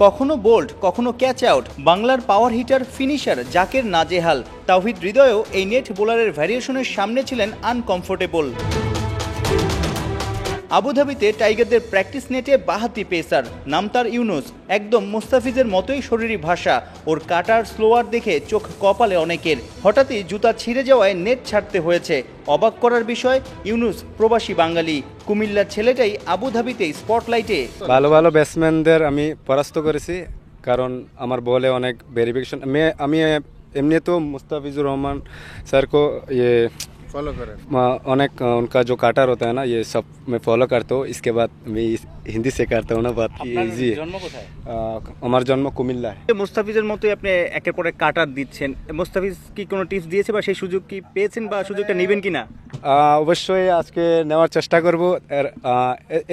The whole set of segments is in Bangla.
কখনো বোল্ড, কখনো ক্যাচ আউট, বাংলার পাওয়ার হিটার ফিনিশার জাকের নাজেহাল। তাওহিদ হৃদয়ও এই নেট বোলারের ভ্যারিয়েশনের সামনে ছিলেন আনকমফোর্টেবল। আবুধাবিতে টাইগারদের প্র্যাকটিস নেটে বাহাতি পেসার, নাম তার ইউনুস। একদম মুস্তাফিজের মতোই শরীরী ভাষা, ওর কাটার স্লোয়ার দেখে চোখ কপালে অনেকের। হঠাৎই জুতা ছিঁড়ে যাওয়ায় নেট ছাড়তে হয়েছে। অবাক করার বিষয়, ইউনুস প্রবাসী বাঙালি, কুমিল্লার ছেলেটাই আবুধাবিতেই স্পটলাইটে। ভালো ভালো ব্যাটসম্যানদের আমি পরাস্ত করেছি, কারণ আমার বলে অনেক ভেরিফিকেশন। আমি এমনি তো मुस्तफिजुर रहमान सर को ये फॉलो करें, अनेक उनका जो काटर होता है ना, ये सब मैं फॉलो करता हूँ। इसके बाद मैं हिंदी से करता हूँ ना बात। जी, আমার জন্ম কুমিল্লায়। মুস্তাফিজের মতোই আপনি একের পর এক কাটার দিচ্ছেন। মুস্তাফিজ কি কোনো টিপস দিয়েছে বা সেই সুযোগ কি পেয়েছেন বা সুযোগটা নেবেন কিনা? অবশ্যই আজকে নেওয়ার চেষ্টা করব।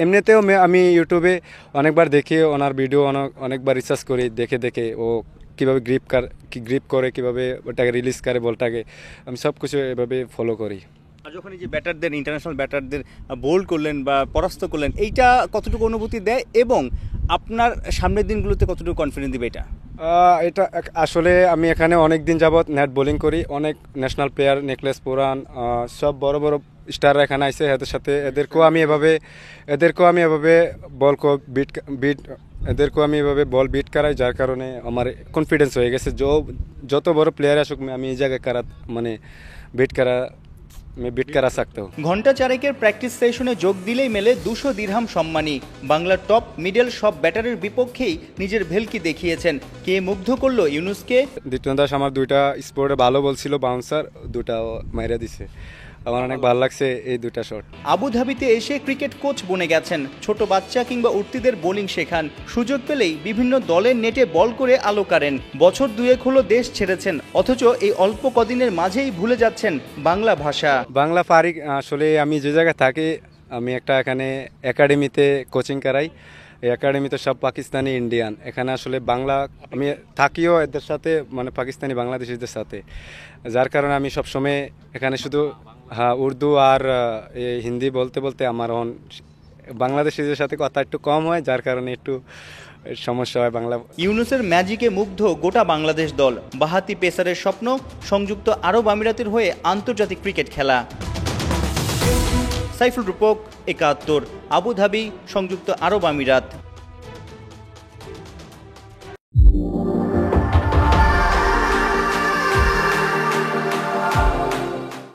এমনিতেও আমি ইউটিউবে অনেকবার দেখি ওনার ভিডিও, অনেকবার রিসার্চ করি, দেখে ও কীভাবে গ্রিপ করে, কীভাবে ওটাকে রিলিজ করে বলটাকে, আমি সব কিছু এভাবে ফলো করি। আর যখন এই যে ব্যাটারদের, ইন্টারন্যাশনাল ব্যাটারদের বোল্ড করলেন বা পরাস্ত করলেন, এইটা কতটুকু অনুভূতি দেয় এবং আপনার সামনের দিনগুলোতে কতটুকু কনফিডেন্স দিবে এটা? এটা আসলে আমি এখানে অনেক দিন যাবৎ নেট বোলিং করি। অনেক ন্যাশনাল প্লেয়ার, নেকলেস পুরান, সব বড় বড় স্টাররা এখানে আসে। এদের সাথে এদেরকেও আমি এভাবে বল বিট করাই, যার কারণে আমার কনফিডেন্স হয়ে গেছে। যত বড় প্লেয়ার আসুক, আমি এই জায়গায় বিট করা सकता हूं। ঘন্টা চারেকের প্র্যাকটিস সেশনে যোগ দিলেই মেলে 200 দিরহাম সম্মানী। বাংলার টপ মিডল সব ব্যাটারের বিপক্ষেই নিজের ভেলকি দেখিয়েছেন। কে মুগ্ধ করলো ইউনুসকে? দ্বিতীয় দাস আমার দুইটা স্পোর্টে ভালো বলছিল, বাউন্সার দুটা মাইরা দিছে। আমার অনেক ভালো লাগছে এই দুটা শট। আবুধাবিতে এসে ক্রিকেট কোচ বনে গেছেন, ছোট বাচ্চা কিংবা উঠতিদের বোলিং শেখান। সুযোগ পেলেই বিভিন্ন দলের নেটে বল করে আলো কাড়েন। বছর দুয়েক হলো দেশ ছেড়েছেন, অথচ এই অল্প কদিনের মাঝেই ভুলে যাচ্ছেন বাংলা ভাষা। বাংলা পারি। আসলে আমি যে জায়গায় থাকি, আমি একটা এখানে একাডেমিতে কোচিং করাই। এই একাডেমিতে সব পাকিস্তানি, ইন্ডিয়ান। এখানে আসলে বাংলা আমি থাকিও এদের সাথে, মানে পাকিস্তানি বাংলাদেশিদের সাথে, যার কারণে আমি সবসময় এখানে শুধু উর্দু আর হিন্দি বলতে আমার বাংলাদেশিদের সাথে কথা একটু কম হয়, যার কারণে একটু সমস্যা হয় বাংলা। ইউনুসের ম্যাজিকে মুগ্ধ গোটা বাংলাদেশ দল। বাহাতি পেসারের স্বপ্ন সংযুক্ত আরব আমিরাতের হয়ে আন্তর্জাতিক ক্রিকেট খেলা। সাইফুল রূপক, ৭১, আবুধাবি, সংযুক্ত আরব আমিরাত।